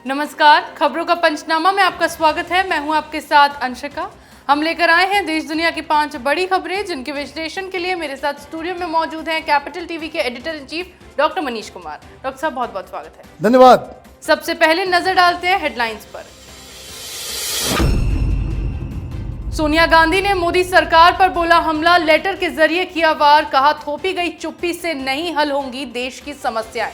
नमस्कार, खबरों का पंचनामा में आपका स्वागत है। मैं हूं आपके साथ अंशिका। हम लेकर आए हैं देश दुनिया की 5 बड़ी खबरें, जिनके विश्लेषण के लिए मेरे साथ स्टूडियो में मौजूद हैं कैपिटल टीवी के editor in chief doctor Manish Kumar. Doctor साहब, बहुत बहुत स्वागत है। धन्यवाद। सबसे पहले नजर डालते हैं हेडलाइंस पर। सोनिया गांधी ने मोदी सरकार पर बोला हमला, लेटर के जरिए किया वार, कहा थोपी गई चुप्पी से नहीं हल होंगी देश की समस्याएं।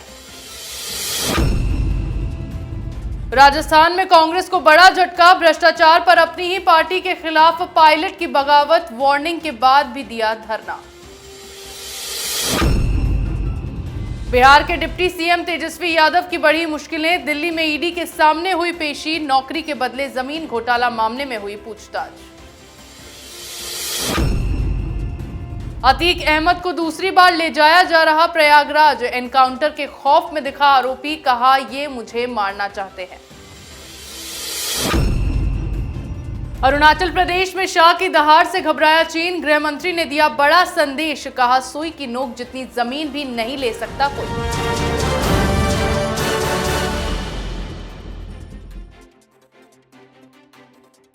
राजस्थान में कांग्रेस को बड़ा झटका, भ्रष्टाचार पर अपनी ही पार्टी के खिलाफ पायलट की बगावत, वार्निंग के बाद भी दिया धरना। बिहार के डिप्टी सीएम तेजस्वी यादव की बड़ी मुश्किलें, दिल्ली में ईडी के सामने हुई पेशी, नौकरी के बदले जमीन घोटाला मामले में हुई पूछताछ। अतीक अहमद को दूसरी बार ले जाया जा रहा प्रयागराज, एनकाउंटर के खौफ में दिखा आरोपी, कहा ये मुझे मारना चाहते हैं। अरुणाचल प्रदेश में शाह की दहाड़ से घबराया चीन, गृह मंत्री ने दिया बड़ा संदेश, कहा सुई की नोक जितनी जमीन भी नहीं ले सकता कोई।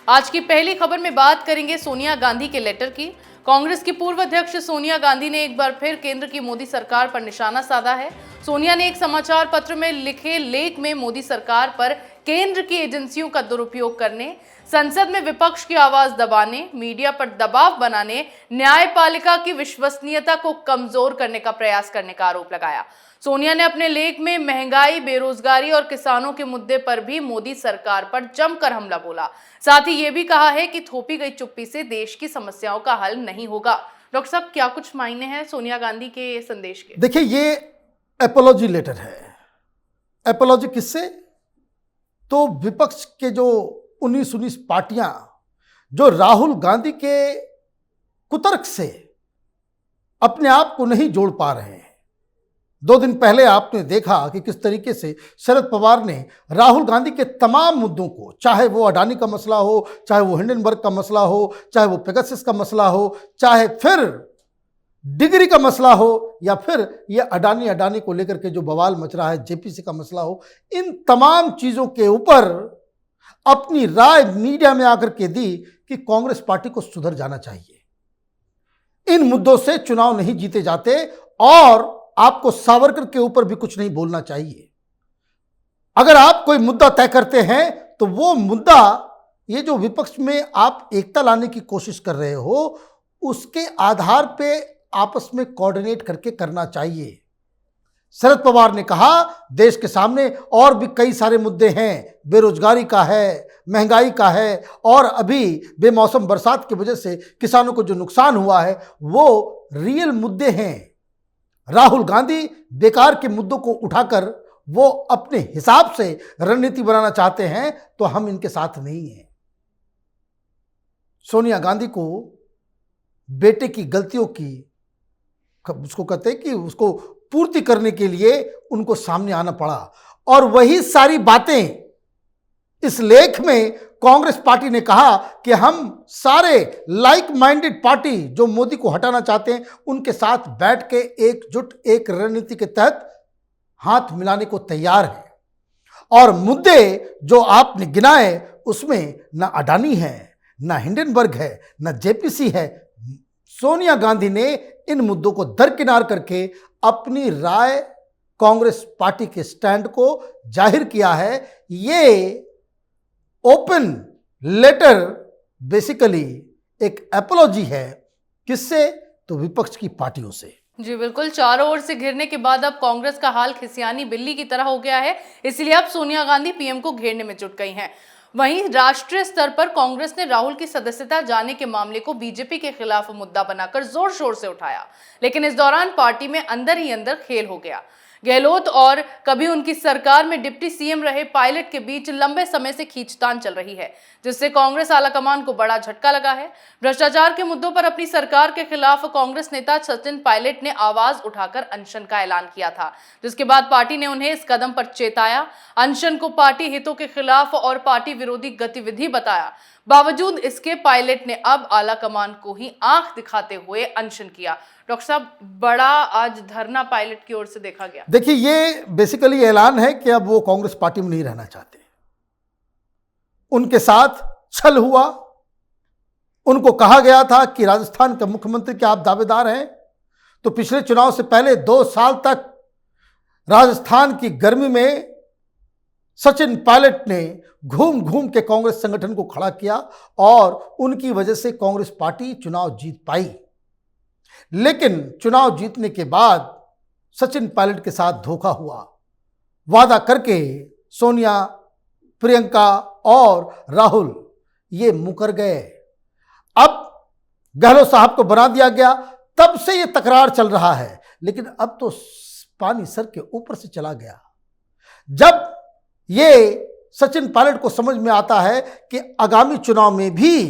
आज की पहली खबर में बात करेंगे सोनिया गांधी के लेटर की। कांग्रेस की पूर्व अध्यक्ष सोनिया गांधी ने एक बार फिर केंद्र की मोदी सरकार पर निशाना साधा है। सोनिया ने एक समाचार पत्र में लिखे लेख में मोदी सरकार पर केंद्र की एजेंसियों का दुरुपयोग करने, संसद में विपक्ष की आवाज दबाने, मीडिया पर दबाव बनाने, न्यायपालिका की विश्वसनीयता को कमजोर करने का प्रयास करने का आरोप लगाया। सोनिया ने अपने लेख में महंगाई, बेरोजगारी और किसानों के मुद्दे पर भी मोदी सरकार पर जमकर हमला बोला। साथ ही ये भी कहा है कि थोपी गई चुप्पी से देश की समस्याओं का हल नहीं होगा। डॉक्टर साहब, क्या कुछ मायने हैं सोनिया गांधी के संदेश के? देखिए, ये एपोलॉजी लेटर है। एपोलॉजी किससे? तो विपक्ष के जो 19 पार्टियां जो राहुल गांधी के कुतर्क से अपने आप को नहीं जोड़ पा रहे हैं। 2 दिन पहले आपने देखा कि किस तरीके से शरद पवार ने राहुल गांधी के तमाम मुद्दों को, चाहे वो अडानी का मसला हो, चाहे वो हिंडनबर्ग का मसला हो, चाहे वो पेगासस का मसला हो, चाहे फिर डिग्री का मसला हो, या फिर ये अडानी को लेकर के जो बवाल मच रहा है, जेपीसी का मसला हो, इन तमाम चीजों के ऊपर अपनी राय मीडिया में आकर के दी कि कांग्रेस पार्टी को सुधर जाना चाहिए। इन मुद्दों से चुनाव नहीं जीते जाते और आपको सावरकर के ऊपर भी कुछ नहीं बोलना चाहिए। अगर आप कोई मुद्दा तय करते हैं तो वो मुद्दा, ये जो विपक्ष में आप एकता लाने की कोशिश कर रहे हो, उसके आधार पे आपस में कोऑर्डिनेट करके करना चाहिए। शरद पवार ने कहा देश के सामने और भी कई सारे मुद्दे हैं, बेरोजगारी का है, महंगाई का है, और अभी बेमौसम बरसात की वजह से किसानों को जो नुकसान हुआ है वो रियल मुद्दे हैं। राहुल गांधी बेकार के मुद्दों को उठाकर वो अपने हिसाब से रणनीति बनाना चाहते हैं, तो हम इनके साथ नहीं हैं। सोनिया गांधी को बेटे की गलतियों की, उसको कहते हैं कि उसको पूर्ति करने के लिए उनको सामने आना पड़ा, और वही सारी बातें इस लेख में कांग्रेस पार्टी ने कहा कि हम सारे लाइक माइंडेड पार्टी जो मोदी को हटाना चाहते हैं उनके साथ बैठ के एकजुट एक रणनीति के तहत हाथ मिलाने को तैयार है। और मुद्दे जो आपने गिनाए उसमें ना अडानी है, ना हिंडनबर्ग है, ना जेपीसी है। सोनिया गांधी ने इन मुद्दों को दरकिनार करके अपनी राय, कांग्रेस पार्टी के स्टैंड को जाहिर किया है। ये ओपन लेटर बेसिकली एक एपोलॉजी है। किससे? तो विपक्ष की पार्टियों से। जी बिल्कुल, चारों ओर से घिरने के बाद अब कांग्रेस का हाल खिसियानी बिल्ली की तरह हो गया है, इसलिए अब सोनिया गांधी पीएम को घेरने में जुट गई हैं। वहीं राष्ट्रीय स्तर पर कांग्रेस ने राहुल की सदस्यता जाने के मामले को बीजेपी के खिलाफ मुद्दा बनाकर जोर शोर से उठाया, लेकिन इस दौरान पार्टी में अंदर ही अंदर खेल हो गया। गहलोत और कभी उनकी सरकार में डिप्टी सीएम रहे पायलट के बीच लंबे समय से खींचतान चल रही है, जिससे कांग्रेस आलाकमान को बड़ा झटका लगा है। भ्रष्टाचार के मुद्दों पर अपनी सरकार के खिलाफ कांग्रेस नेता सचिन पायलट ने आवाज उठाकर अनशन का ऐलान किया था, जिसके बाद पार्टी ने उन्हें इस कदम पर चेताया। अनशन को पार्टी हितों के खिलाफ और पार्टी विरोधी गतिविधि बताया। बावजूद इसके पायलट ने अब आलाकमान को ही आंख दिखाते हुए अनशन किया। डॉक्टर साहब, बड़ा आज धरना पायलट की ओर से देखा गया। देखिए, ये बेसिकली ऐलान है कि अब वो कांग्रेस पार्टी में नहीं रहना चाहते। उनके साथ छल हुआ। उनको कहा गया था कि राजस्थान के मुख्यमंत्री के आप दावेदार हैं, तो पिछले चुनाव से पहले 2 साल तक राजस्थान की गर्मी में सचिन पायलट ने घूम घूम के कांग्रेस संगठन को खड़ा किया और उनकी वजह से कांग्रेस पार्टी चुनाव जीत पाई। लेकिन चुनाव जीतने के बाद सचिन पायलट के साथ धोखा हुआ। वादा करके सोनिया, प्रियंका और राहुल ये मुकर गए। अब गहलोत साहब को बना दिया गया, तब से ये तकरार चल रहा है। लेकिन अब तो पानी सर के ऊपर से चला गया। जब ये सचिन पायलट को समझ में आता है कि आगामी चुनाव में भी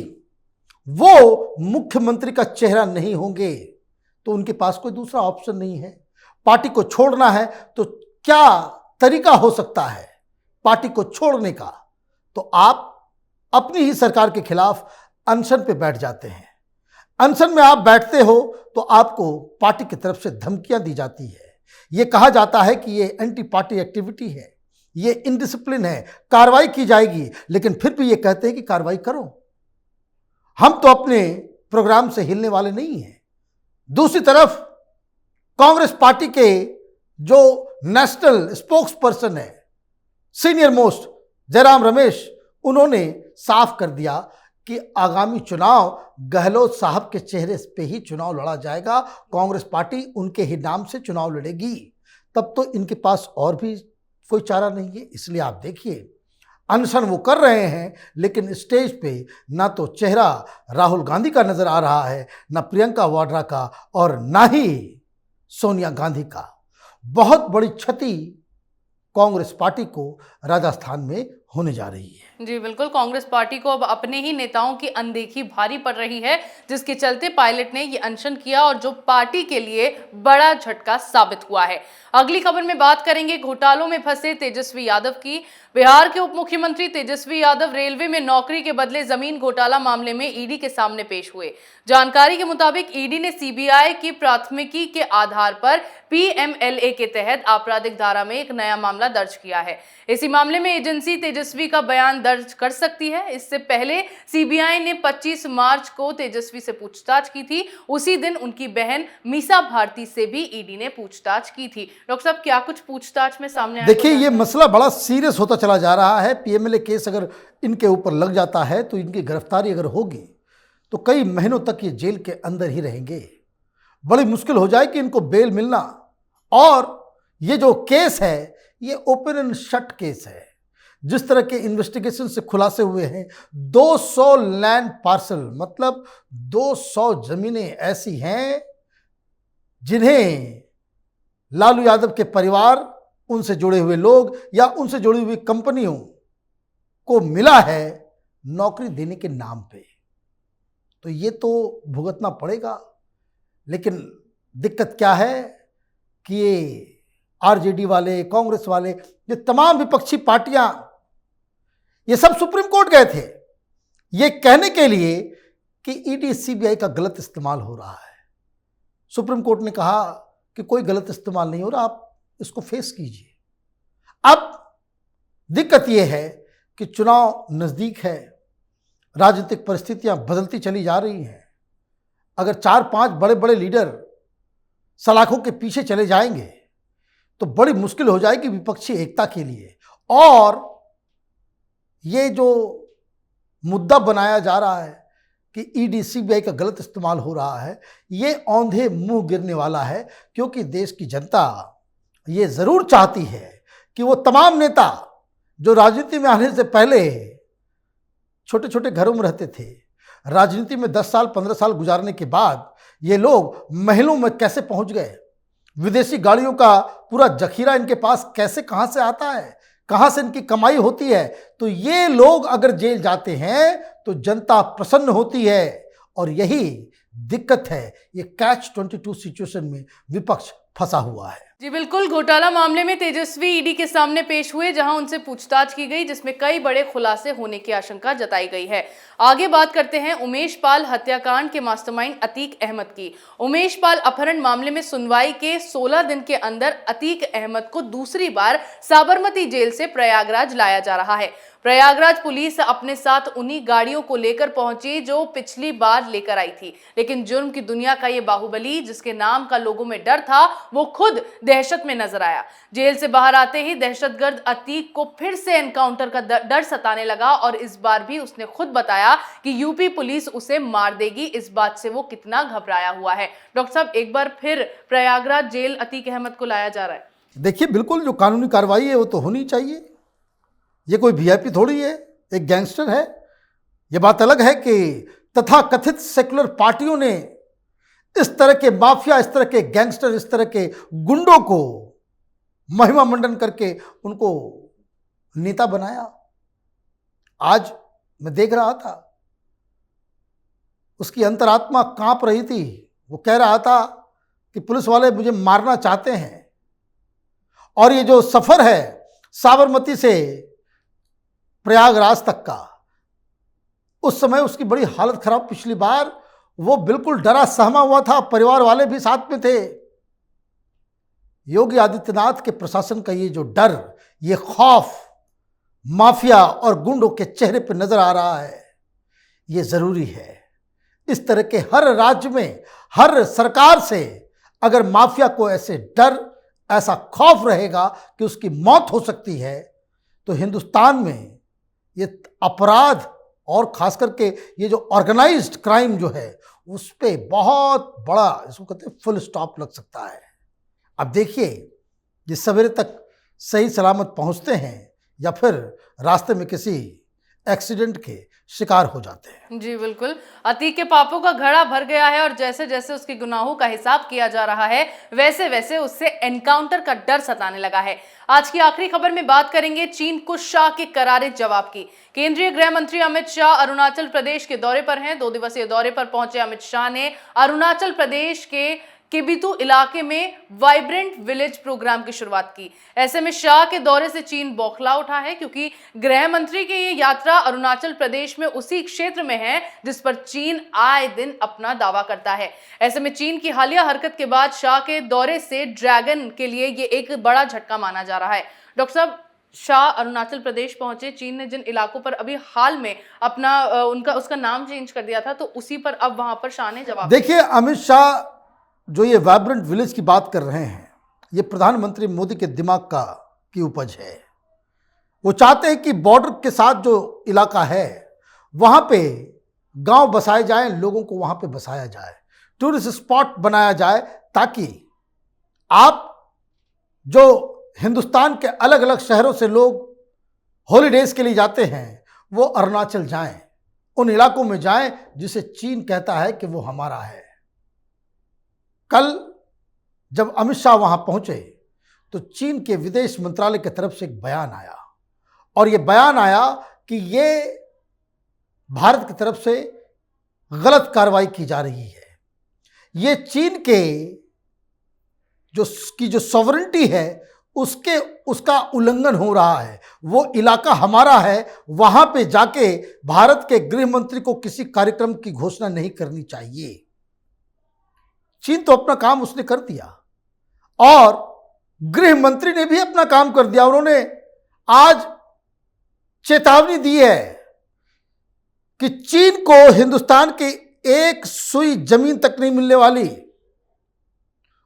वो मुख्यमंत्री का चेहरा नहीं होंगे, तो उनके पास कोई दूसरा ऑप्शन नहीं है। पार्टी को छोड़ना है तो क्या तरीका हो सकता है पार्टी को छोड़ने का? तो आप अपनी ही सरकार के खिलाफ अनशन पे बैठ जाते हैं। अनशन में आप बैठते हो तो आपको पार्टी की तरफ से धमकियां दी जाती है। ये कहा जाता है कि ये एंटी पार्टी एक्टिविटी है, ये इनडिसिप्लिन है, कार्रवाई की जाएगी। लेकिन फिर भी ये कहते हैं कि कार्रवाई करो। हम तो अपने प्रोग्राम से हिलने वाले नहीं हैं। दूसरी तरफ कांग्रेस पार्टी के जो नेशनल स्पोक्स पर्सन है, सीनियर मोस्ट जयराम रमेश, उन्होंने साफ कर दिया कि आगामी चुनाव गहलोत साहब के चेहरे पे ही चुनाव लड़ा जाएगा। कांग्रेस पार्टी उनके ही नाम से चुनाव लड़ेगी। तब तो इनके पास और भी कोई चारा नहीं है। इसलिए आप देखिए, अनशन वो कर रहे हैं, लेकिन स्टेज पे ना तो चेहरा राहुल गांधी का नजर आ रहा है, ना प्रियंका वाड्रा का, और ना ही सोनिया गांधी का। बहुत बड़ी क्षति कांग्रेस पार्टी को राजस्थान में होने जा रही है। जी बिल्कुल, कांग्रेस पार्टी को अब अपने ही नेताओं की अनदेखी भारी पड़ रही है, जिसके चलते पायलट ने ये अनशन किया और जो पार्टी के लिए बड़ा झटका साबित हुआ है। अगली खबर में बात करेंगे घोटालों में फंसे तेजस्वी यादव की। बिहार के उप मुख्यमंत्री तेजस्वी यादव रेलवे में नौकरी के बदले जमीन घोटाला मामले में ईडी के सामने पेश हुए। जानकारी के मुताबिक ईडी ने सीबीआई की प्राथमिकी के आधार पर पीएमएलए के तहत आपराधिक धारा में एक नया मामला दर्ज किया है। इसी मामले में एजेंसी तेजस्वी का बयान दर्ज कर सकती है। इससे पहले सीबीआई ने 25 मार्च को तेजस्वी से पूछताछ की थी। उसी दिन उनकी बहन मीसा भारती से भी ईडी ने पूछताछ की थी। डॉक्टर साहब, क्या कुछ पूछताछ में सामने आया? देखिए, ये मसला बड़ा सीरियस होता चला जा रहा है। पीएमएलए केस अगर इनके ऊपर लग जाता है तो इनकी गिरफ्तारी अगर होगी तो कई महीनों तक ये जेल के अंदर ही रहेंगे। बड़ी मुश्किल हो जाएगी इनको बेल मिलना। और ये जो केस है, ये ओपन एंड शट केस है। जिस तरह के इन्वेस्टिगेशन से खुलासे हुए हैं, 200 लैंड पार्सल, मतलब 200 जमीनें ऐसी हैं जिन्हें लालू यादव के परिवार, उनसे जुड़े हुए लोग या उनसे जुड़ी हुई कंपनियों को मिला है नौकरी देने के नाम पे। तो ये तो भुगतना पड़ेगा। लेकिन दिक्कत क्या है कि ये आरजेडी वाले, कांग्रेस वाले, ये तमाम विपक्षी पार्टियां, ये सब सुप्रीम कोर्ट गए थे ये कहने के लिए कि ईडी सीबीआई का गलत इस्तेमाल हो रहा है। सुप्रीम कोर्ट ने कहा कि कोई गलत इस्तेमाल नहीं हो रहा, आप इसको फेस कीजिए। अब दिक्कत यह है कि चुनाव नज़दीक है, राजनीतिक परिस्थितियां बदलती चली जा रही हैं। अगर 4-5 बड़े बड़े लीडर सलाखों के पीछे चले जाएंगे तो बड़ी मुश्किल हो जाएगी विपक्षी एकता के लिए। और ये जो मुद्दा बनाया जा रहा है कि ईडी सीबीआई का गलत इस्तेमाल हो रहा है, ये औंधे मुंह गिरने वाला है। क्योंकि देश की जनता ये ज़रूर चाहती है कि वो तमाम नेता जो राजनीति में आने से पहले छोटे छोटे घरों में रहते थे, राजनीति में 10 साल 15 साल गुजारने के बाद ये लोग महलों में कैसे पहुंच गए, विदेशी गाड़ियों का पूरा जखीरा इनके पास कैसे, कहां से आता है, कहां से इनकी कमाई होती है। तो ये लोग अगर जेल जाते हैं तो जनता प्रसन्न होती है। और यही दिक्कत है, ये कैच 22 सिचुएशन में विपक्ष फंसा हुआ है। जी बिल्कुल, घोटाला मामले में तेजस्वी ईडी के सामने पेश हुए, जहां उनसे पूछताछ की गई, जिसमें कई बड़े खुलासे होने की आशंका जताई गई है। आगे बात करते हैं उमेश पाल हत्याकांड के मास्टरमाइंड अतीक अहमद की। उमेश पाल अपहरण मामले में सुनवाई के 16 दिन के अंदर अतीक अहमद को दूसरी बार साबरमती जेल से प्रयागराज लाया जा रहा है। प्रयागराज पुलिस अपने साथ उन्हीं गाड़ियों को लेकर पहुंची जो पिछली बार लेकर आई थी, लेकिन जुर्म की दुनिया का ये बाहुबली, जिसके नाम का लोगों में डर था, वो खुद दहशत में नजर आया। जेल से बाहर आते ही दहशतगर्द अतीक को फिर से एनकाउंटर का डर सताने लगा और इस बार भी उसने खुद बताया कि यूपी पुलिस उसे मार देगी। इस बात से वो कितना घबराया हुआ है। डॉक्टर साहब, एक बार फिर प्रयागराज जेल अतीक अहमद को लाया जा रहा है। देखिए, बिल्कुल जो कानूनी कार्रवाई है वो तो होनी चाहिए। ये कोई वीआईपी थोड़ी है, एक गैंगस्टर है। ये बात अलग है कि तथाकथित सेकुलर पार्टियों ने इस तरह के माफिया, इस तरह के गैंगस्टर, इस तरह के गुंडों को महिमा मंडन करके उनको नेता बनाया। आज मैं देख रहा था, उसकी अंतरात्मा कांप रही थी। वो कह रहा था कि पुलिस वाले मुझे मारना चाहते हैं। और ये जो सफर है साबरमती से प्रयागराज तक का, उस समय उसकी बड़ी हालत खराब। पिछली बार वो बिल्कुल डरा सहमा हुआ था, परिवार वाले भी साथ में थे। योगी आदित्यनाथ के प्रशासन का ये जो डर, ये खौफ माफिया और गुंडों के चेहरे पर नजर आ रहा है, ये जरूरी है। इस तरह के हर राज्य में, हर सरकार से अगर माफिया को ऐसे डर, ऐसा खौफ रहेगा कि उसकी मौत हो सकती है, तो हिंदुस्तान में ये अपराध और खास करके ये जो ऑर्गेनाइज्ड क्राइम जो है, उस पे बहुत बड़ा, इसको कहते हैं, फुल स्टॉप लग सकता है। अब देखिए, ये सवेरे तक सही सलामत पहुंचते हैं या फिर रास्ते में किसी एक्सीडेंट के शिकार हो जाते हैं। जी बिल्कुल, अतीक के पापों का घड़ा भर गया है और जैसे जैसे उसके गुनाहों का हिसाब किया जा रहा है, वैसे वैसे उससे एनकाउंटर का डर सताने लगा है। आज की आखिरी खबर में बात करेंगे चीन को शाह के करारे जवाब की। केंद्रीय गृह मंत्री अमित शाह अरुणाचल प्रदेश के दौरे पर हैं। 2 दिवसीय दौरे पर पहुंचे अमित शाह ने अरुणाचल प्रदेश के किबिथु इलाके में वाइब्रेंट विलेज प्रोग्राम की शुरुआत की। ऐसे में शाह के दौरे से चीन बौखला उठा है, क्योंकि गृह मंत्री की ये यात्रा अरुणाचल प्रदेश में उसी क्षेत्र में है जिस पर चीन आए दिन अपना दावा करता है। ऐसे में चीन की हालिया हरकत के बाद शाह के दौरे से ड्रैगन के लिए ये एक बड़ा झटका माना जा रहा है। डॉक्टर साहब, शाह अरुणाचल प्रदेश पहुंचे, चीन ने जिन इलाकों पर अभी हाल में अपना उसका नाम चेंज कर दिया था, तो उसी पर अब वहां पर शाह ने जवाब। देखिए, अमित शाह जो ये वाइब्रेंट विलेज की बात कर रहे हैं, ये प्रधानमंत्री मोदी के दिमाग की उपज है। वो चाहते हैं कि बॉर्डर के साथ जो इलाका है वहाँ पे गांव बसाए जाएं, लोगों को वहाँ पे बसाया जाए, टूरिस्ट स्पॉट बनाया जाए, ताकि आप जो हिंदुस्तान के अलग अलग शहरों से लोग हॉलीडेज के लिए जाते हैं, वो अरुणाचल जाएं, उन इलाकों में जाएं जिसे चीन कहता है कि वो हमारा है। कल जब अमित शाह वहां पहुंचे तो चीन के विदेश मंत्रालय की तरफ से एक बयान आया, और ये बयान आया कि ये भारत की तरफ से गलत कार्रवाई की जा रही है। ये चीन के जो सॉवरेनिटी है उसका उल्लंघन हो रहा है। वो इलाका हमारा है, वहां पे जाके भारत के गृह मंत्री को किसी कार्यक्रम की घोषणा नहीं करनी चाहिए। चीन तो अपना काम उसने कर दिया और गृह मंत्री ने भी अपना काम कर दिया। उन्होंने आज चेतावनी दी है कि चीन को हिंदुस्तान की एक सुई जमीन तक नहीं मिलने वाली।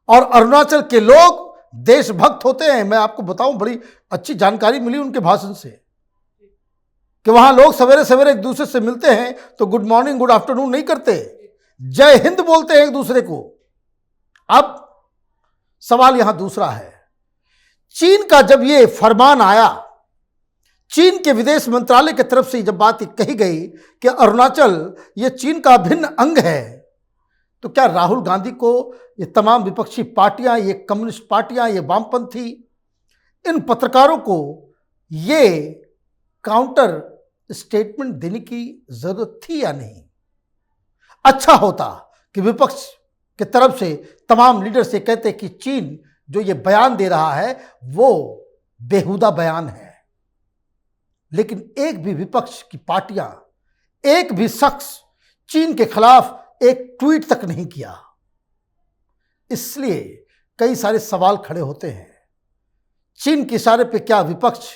और अरुणाचल के लोग देशभक्त होते हैं। मैं आपको बताऊं, बड़ी अच्छी जानकारी मिली उनके भाषण से कि वहां लोग सवेरे सवेरे एक दूसरे से मिलते हैं तो गुड मॉर्निंग, गुड आफ्टरनून नहीं करते, जय हिंद बोलते हैं एक दूसरे को। अब सवाल यहां दूसरा है, चीन का जब ये फरमान आया, चीन के विदेश मंत्रालय की तरफ से जब बात कही गई कि अरुणाचल ये चीन का अभिन्न अंग है, तो क्या राहुल गांधी को ये तमाम विपक्षी पार्टियां, ये कम्युनिस्ट पार्टियां, ये वामपंथी, इन पत्रकारों को ये काउंटर स्टेटमेंट देने की जरूरत थी या नहीं? अच्छा होता कि विपक्ष की तरफ से तमाम लीडर से कहते कि चीन जो ये बयान दे रहा है वो बेहुदा बयान है। लेकिन एक भी विपक्ष की पार्टियां, एक भी शख्स चीन के खिलाफ एक ट्वीट तक नहीं किया। इसलिए कई सारे सवाल खड़े होते हैं, चीन के इशारे पे क्या विपक्ष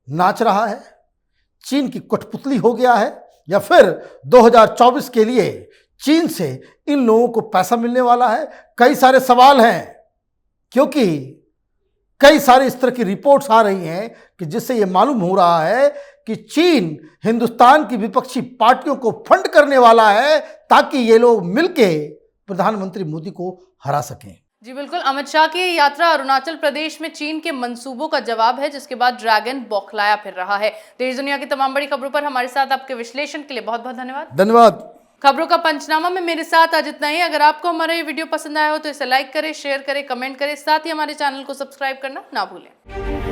नाच रहा है? चीन की कठपुतली हो गया है, या फिर 2024 के लिए चीन से इन लोगों को पैसा मिलने वाला है? कई सारे सवाल हैं, क्योंकि कई सारे इस तरह की रिपोर्ट्स आ रही हैं कि जिससे यह मालूम हो रहा है कि चीन हिंदुस्तान की विपक्षी पार्टियों को फंड करने वाला है ताकि ये लोग मिलके प्रधानमंत्री मोदी को हरा सकें। जी बिल्कुल, अमित शाह की ये यात्रा अरुणाचल प्रदेश में चीन के मंसूबों का जवाब है, जिसके बाद ड्रैगन बौखलाया फिर रहा है। देश दुनिया की तमाम बड़ी खबरों पर हमारे साथ आपके विश्लेषण के लिए बहुत बहुत धन्यवाद। धन्यवाद। खबरों का पंचनामा में मेरे साथ आज इतना ही। अगर आपको हमारा ये वीडियो पसंद आया हो तो इसे लाइक करें, शेयर करें, कमेंट करें, साथ ही हमारे चैनल को सब्सक्राइब करना ना भूलें।